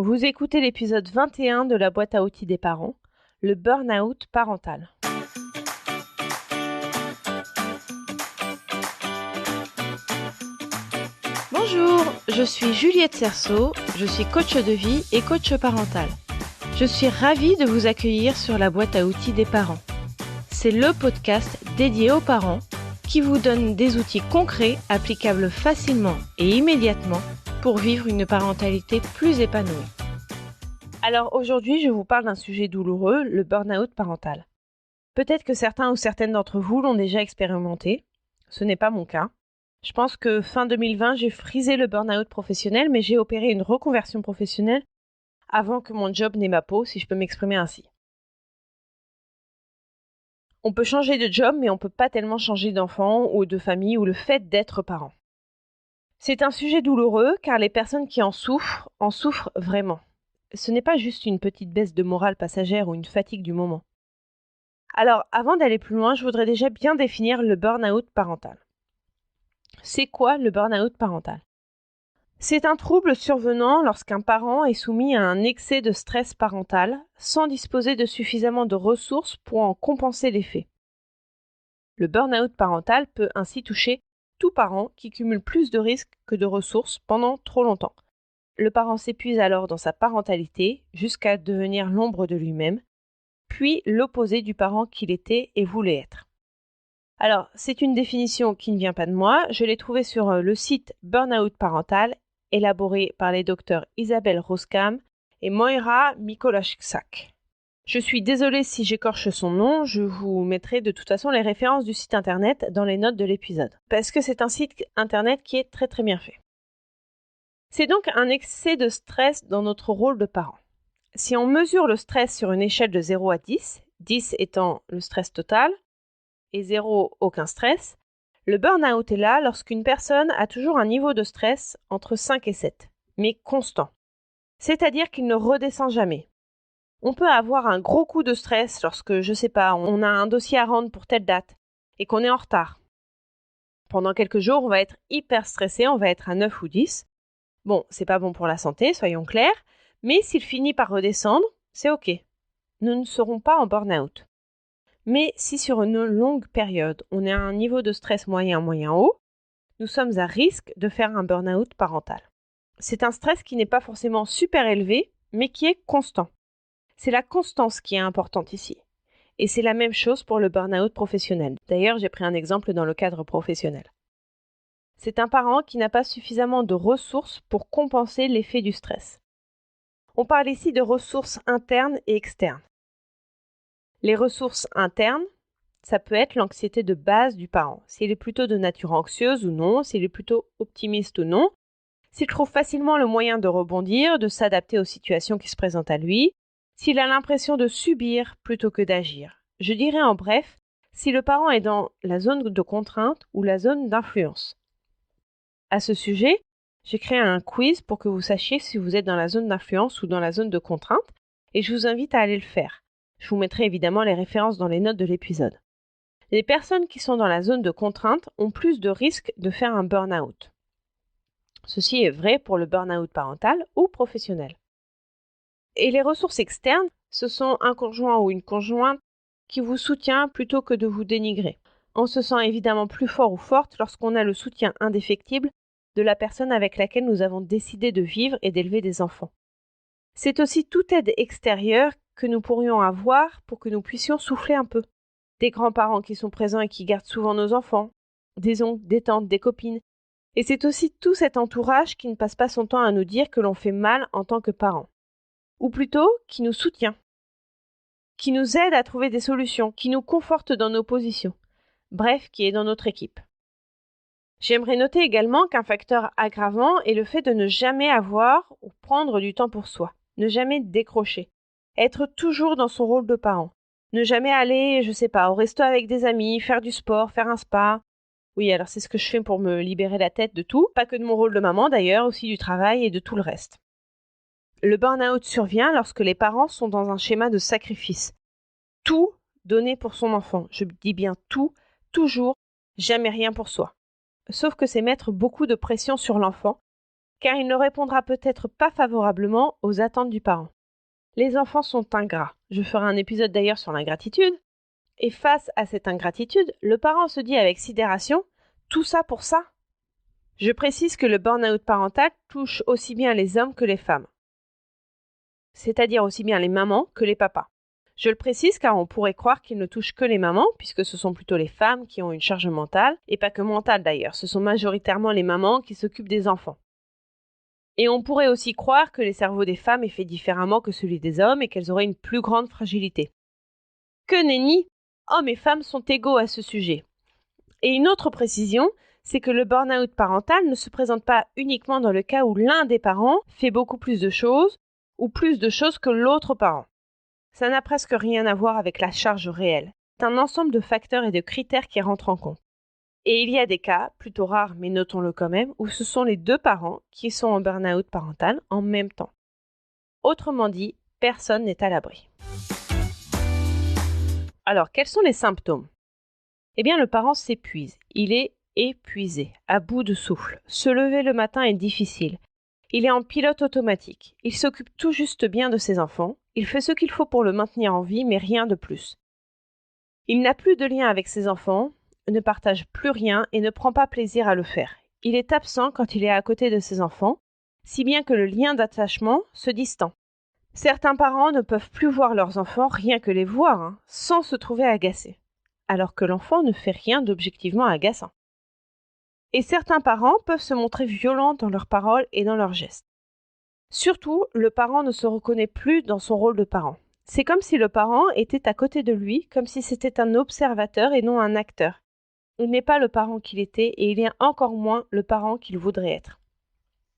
Vous écoutez l'épisode 21 de la boîte à outils des parents, le burn-out parental. Bonjour, je suis Juliette Cerceau, je suis coach de vie et coach parental. Je suis ravie de vous accueillir sur la boîte à outils des parents. C'est le podcast dédié aux parents qui vous donne des outils concrets applicables facilement et immédiatement pour vivre une parentalité plus épanouie. Alors aujourd'hui, je vous parle d'un sujet douloureux, le burn-out parental. Peut-être que certains ou certaines d'entre vous l'ont déjà expérimenté. Ce n'est pas mon cas. Je pense que fin 2020, j'ai frisé le burn-out professionnel, mais j'ai opéré une reconversion professionnelle avant que mon job n'ait ma peau, si je peux m'exprimer ainsi. On peut changer de job, mais on ne peut pas tellement changer d'enfant ou de famille ou le fait d'être parent. C'est un sujet douloureux car les personnes qui en souffrent vraiment. Ce n'est pas juste une petite baisse de morale passagère ou une fatigue du moment. Alors, avant d'aller plus loin, je voudrais déjà bien définir le burn-out parental. C'est quoi le burn-out parental ? C'est un trouble survenant lorsqu'un parent est soumis à un excès de stress parental sans disposer de suffisamment de ressources pour en compenser l'effet. Le burn-out parental peut ainsi toucher tout parent qui cumule plus de risques que de ressources pendant trop longtemps. Le parent s'épuise alors dans sa parentalité jusqu'à devenir l'ombre de lui-même, puis l'opposé du parent qu'il était et voulait être. Alors, c'est une définition qui ne vient pas de moi, je l'ai trouvée sur le site Burnout Parental, élaboré par les docteurs Isabelle Roskam et Moira Mikołajczak. Je suis désolée si j'écorche son nom, je vous mettrai de toute façon les références du site internet dans les notes de l'épisode, parce que c'est un site internet qui est très très bien fait. C'est donc un excès de stress dans notre rôle de parent. Si on mesure le stress sur une échelle de 0 à 10, 10 étant le stress total et 0 aucun stress, le burn-out est là lorsqu'une personne a toujours un niveau de stress entre 5 et 7, mais constant. C'est-à-dire qu'il ne redescend jamais. On peut avoir un gros coup de stress lorsque, on a un dossier à rendre pour telle date et qu'on est en retard. Pendant quelques jours, on va être hyper stressé, on va être à 9 ou 10. Bon, c'est pas bon pour la santé, soyons clairs, mais s'il finit par redescendre, c'est ok. Nous ne serons pas en burn-out. Mais si sur une longue période, on est à un niveau de stress moyen-haut, nous sommes à risque de faire un burn-out parental. C'est un stress qui n'est pas forcément super élevé, mais qui est constant. C'est la constance qui est importante ici. Et c'est la même chose pour le burn-out professionnel. D'ailleurs, j'ai pris un exemple dans le cadre professionnel. C'est un parent qui n'a pas suffisamment de ressources pour compenser l'effet du stress. On parle ici de ressources internes et externes. Les ressources internes, ça peut être l'anxiété de base du parent. S'il est plutôt de nature anxieuse ou non, s'il est plutôt optimiste ou non, s'il trouve facilement le moyen de rebondir, de s'adapter aux situations qui se présentent à lui, s'il a l'impression de subir plutôt que d'agir. Je dirais en bref, si le parent est dans la zone de contrainte ou la zone d'influence. À ce sujet, j'ai créé un quiz pour que vous sachiez si vous êtes dans la zone d'influence ou dans la zone de contrainte, et je vous invite à aller le faire. Je vous mettrai évidemment les références dans les notes de l'épisode. Les personnes qui sont dans la zone de contrainte ont plus de risques de faire un burn-out. Ceci est vrai pour le burn-out parental ou professionnel. Et les ressources externes, ce sont un conjoint ou une conjointe qui vous soutient plutôt que de vous dénigrer. On se sent évidemment plus fort ou forte lorsqu'on a le soutien indéfectible de la personne avec laquelle nous avons décidé de vivre et d'élever des enfants. C'est aussi toute aide extérieure que nous pourrions avoir pour que nous puissions souffler un peu. Des grands-parents qui sont présents et qui gardent souvent nos enfants, des oncles, des tantes, des copines. Et c'est aussi tout cet entourage qui ne passe pas son temps à nous dire que l'on fait mal en tant que parents. Ou plutôt, qui nous soutient, qui nous aide à trouver des solutions, qui nous conforte dans nos positions. Bref, qui est dans notre équipe. J'aimerais noter également qu'un facteur aggravant est le fait de ne jamais avoir ou prendre du temps pour soi, ne jamais décrocher, être toujours dans son rôle de parent, ne jamais aller, au resto avec des amis, faire du sport, faire un spa. Oui, alors c'est ce que je fais pour me libérer la tête de tout, pas que de mon rôle de maman d'ailleurs, aussi du travail et de tout le reste. Le burn-out survient lorsque les parents sont dans un schéma de sacrifice. Tout donner pour son enfant, je dis bien tout, toujours, jamais rien pour soi. Sauf que c'est mettre beaucoup de pression sur l'enfant car il ne répondra peut-être pas favorablement aux attentes du parent. Les enfants sont ingrats. Je ferai un épisode d'ailleurs sur l'ingratitude. Et face à cette ingratitude, le parent se dit avec sidération « Tout ça pour ça ?» Je précise que le burn-out parental touche aussi bien les hommes que les femmes, c'est-à-dire aussi bien les mamans que les papas. Je le précise car on pourrait croire qu'il ne touche que les mamans, puisque ce sont plutôt les femmes qui ont une charge mentale, et pas que mentale d'ailleurs, ce sont majoritairement les mamans qui s'occupent des enfants. Et on pourrait aussi croire que les cerveaux des femmes est fait différemment que celui des hommes et qu'elles auraient une plus grande fragilité. Que nenni, hommes et femmes sont égaux à ce sujet. Et une autre précision, c'est que le burn-out parental ne se présente pas uniquement dans le cas où l'un des parents fait beaucoup plus de choses ou plus de choses que l'autre parent. Ça n'a presque rien à voir avec la charge réelle. C'est un ensemble de facteurs et de critères qui rentrent en compte. Et il y a des cas, plutôt rares mais notons-le quand même, où ce sont les deux parents qui sont en burn-out parental en même temps. Autrement dit, personne n'est à l'abri. Alors, quels sont les symptômes ? Eh bien, le parent s'épuise. Il est épuisé, à bout de souffle. Se lever le matin est difficile. Il est en pilote automatique. Il s'occupe tout juste bien de ses enfants. Il fait ce qu'il faut pour le maintenir en vie, mais rien de plus. Il n'a plus de lien avec ses enfants, ne partage plus rien et ne prend pas plaisir à le faire. Il est absent quand il est à côté de ses enfants, si bien que le lien d'attachement se distend. Certains parents ne peuvent plus voir leurs enfants, rien que les voir, sans se trouver agacés, alors que l'enfant ne fait rien d'objectivement agaçant. Et certains parents peuvent se montrer violents dans leurs paroles et dans leurs gestes. Surtout, le parent ne se reconnaît plus dans son rôle de parent. C'est comme si le parent était à côté de lui, comme si c'était un observateur et non un acteur. Il n'est pas le parent qu'il était et il est encore moins le parent qu'il voudrait être.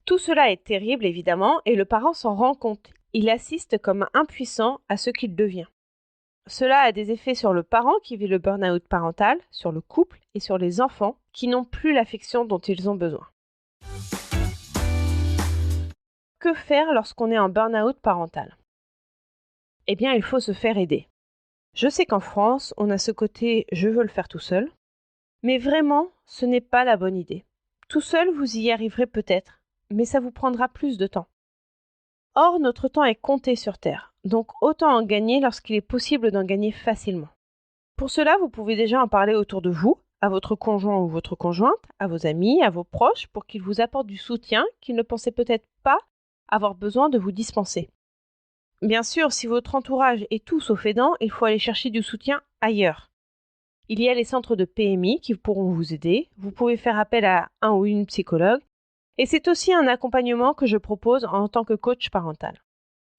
Tout cela est terrible évidemment et le parent s'en rend compte. Il assiste comme impuissant à ce qu'il devient. Cela a des effets sur le parent qui vit le burn-out parental, sur le couple et sur les enfants qui n'ont plus l'affection dont ils ont besoin. Que faire lorsqu'on est en burn-out parental ? Eh bien, il faut se faire aider. Je sais qu'en France, on a ce côté « je veux le faire tout seul », mais vraiment, ce n'est pas la bonne idée. Tout seul, vous y arriverez peut-être, mais ça vous prendra plus de temps. Or, notre temps est compté sur Terre, donc autant en gagner lorsqu'il est possible d'en gagner facilement. Pour cela, vous pouvez déjà en parler autour de vous, à votre conjoint ou votre conjointe, à vos amis, à vos proches, pour qu'ils vous apportent du soutien qu'ils ne pensaient peut-être pas avoir besoin de vous dispenser. Bien sûr, si votre entourage est tout sauf aidant, il faut aller chercher du soutien ailleurs. Il y a les centres de PMI qui pourront vous aider, vous pouvez faire appel à un ou une psychologue, et c'est aussi un accompagnement que je propose en tant que coach parental.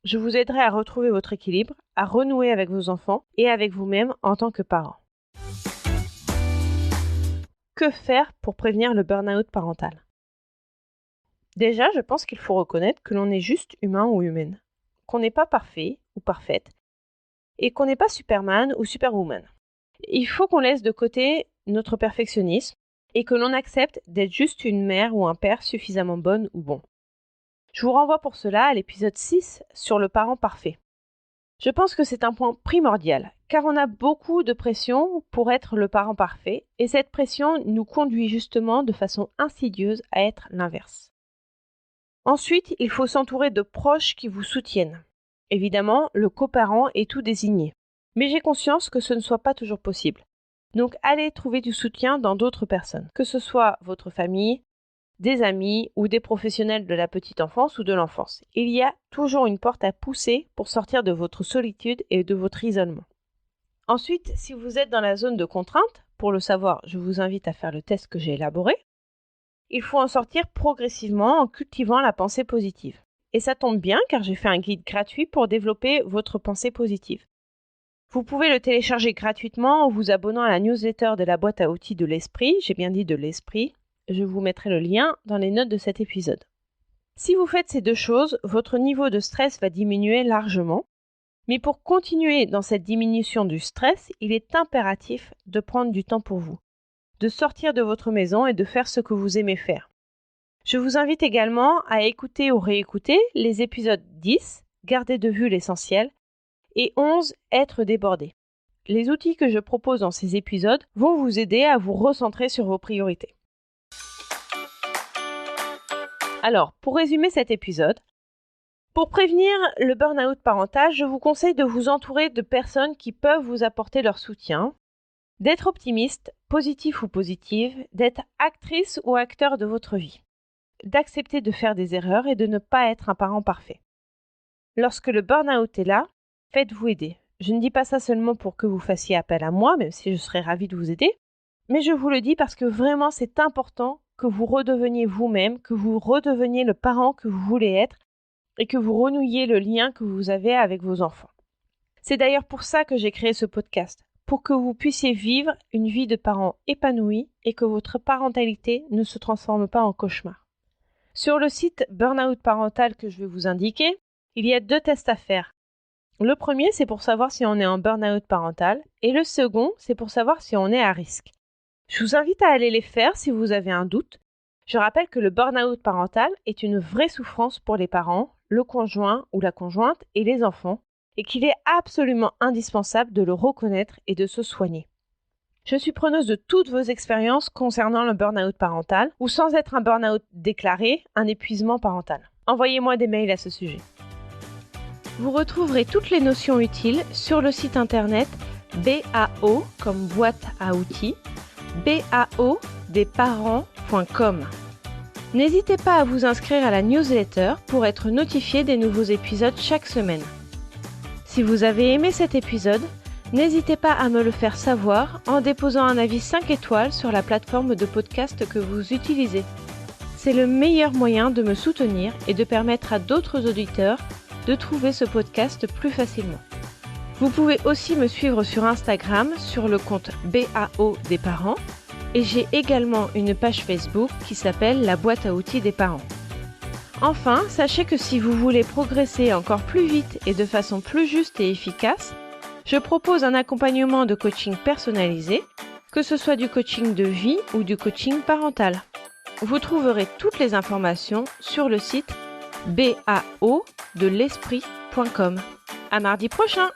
Je vous aiderai à retrouver votre équilibre, à renouer avec vos enfants et avec vous-même en tant que parent. Que faire pour prévenir le burn-out parental ? Déjà, je pense qu'il faut reconnaître que l'on est juste humain ou humaine, qu'on n'est pas parfait ou parfaite, et qu'on n'est pas Superman ou Superwoman. Il faut qu'on laisse de côté notre perfectionnisme et que l'on accepte d'être juste une mère ou un père suffisamment bonne ou bon. Je vous renvoie pour cela à l'épisode 6 sur le parent parfait. Je pense que c'est un point primordial, car on a beaucoup de pression pour être le parent parfait, et cette pression nous conduit justement de façon insidieuse à être l'inverse. Ensuite, il faut s'entourer de proches qui vous soutiennent. Évidemment, le coparent est tout désigné, mais j'ai conscience que ce ne soit pas toujours possible. Donc allez trouver du soutien dans d'autres personnes, que ce soit votre famille, des amis ou des professionnels de la petite enfance ou de l'enfance. Il y a toujours une porte à pousser pour sortir de votre solitude et de votre isolement. Ensuite, si vous êtes dans la zone de contrainte, pour le savoir, je vous invite à faire le test que j'ai élaboré. Il faut en sortir progressivement en cultivant la pensée positive. Et ça tombe bien car j'ai fait un guide gratuit pour développer votre pensée positive. Vous pouvez le télécharger gratuitement en vous abonnant à la newsletter de la boîte à outils de l'esprit, j'ai bien dit de l'esprit. Je vous mettrai le lien dans les notes de cet épisode. Si vous faites ces deux choses, votre niveau de stress va diminuer largement. Mais pour continuer dans cette diminution du stress, il est impératif de prendre du temps pour vous, de sortir de votre maison et de faire ce que vous aimez faire. Je vous invite également à écouter ou réécouter les épisodes 10, Garder de vue l'essentiel, et 11, Être débordé. Les outils que je propose dans ces épisodes vont vous aider à vous recentrer sur vos priorités. Alors, pour résumer cet épisode, pour prévenir le burn-out parental, je vous conseille de vous entourer de personnes qui peuvent vous apporter leur soutien, d'être optimiste, positif ou positive, d'être actrice ou acteur de votre vie, d'accepter de faire des erreurs et de ne pas être un parent parfait. Lorsque le burn-out est là, faites-vous aider. Je ne dis pas ça seulement pour que vous fassiez appel à moi, même si je serais ravie de vous aider, mais je vous le dis parce que vraiment c'est important que vous redeveniez vous-même, que vous redeveniez le parent que vous voulez être et que vous renouiez le lien que vous avez avec vos enfants. C'est d'ailleurs pour ça que j'ai créé ce podcast, pour que vous puissiez vivre une vie de parent épanouie et que votre parentalité ne se transforme pas en cauchemar. Sur le site Burnout Parental que je vais vous indiquer, il y a 2 tests à faire. Le premier, c'est pour savoir si on est en burn-out parental et le second, c'est pour savoir si on est à risque. Je vous invite à aller les faire si vous avez un doute. Je rappelle que le burn-out parental est une vraie souffrance pour les parents, le conjoint ou la conjointe et les enfants, et qu'il est absolument indispensable de le reconnaître et de se soigner. Je suis preneuse de toutes vos expériences concernant le burn-out parental, ou sans être un burn-out déclaré, un épuisement parental. Envoyez-moi des mails à ce sujet. Vous retrouverez toutes les notions utiles sur le site internet BAO comme boîte à outils, baodesparents.com. N'hésitez pas à vous inscrire à la newsletter pour être notifié des nouveaux épisodes chaque semaine. Si vous avez aimé cet épisode, n'hésitez pas à me le faire savoir en déposant un avis 5 étoiles sur la plateforme de podcast que vous utilisez. C'est le meilleur moyen de me soutenir et de permettre à d'autres auditeurs de trouver ce podcast plus facilement. Vous pouvez aussi me suivre sur Instagram sur le compte BAO des parents et j'ai également une page Facebook qui s'appelle La boîte à outils des parents. Enfin, sachez que si vous voulez progresser encore plus vite et de façon plus juste et efficace, je propose un accompagnement de coaching personnalisé, que ce soit du coaching de vie ou du coaching parental. Vous trouverez toutes les informations sur le site baodelesprit.com. À mardi prochain!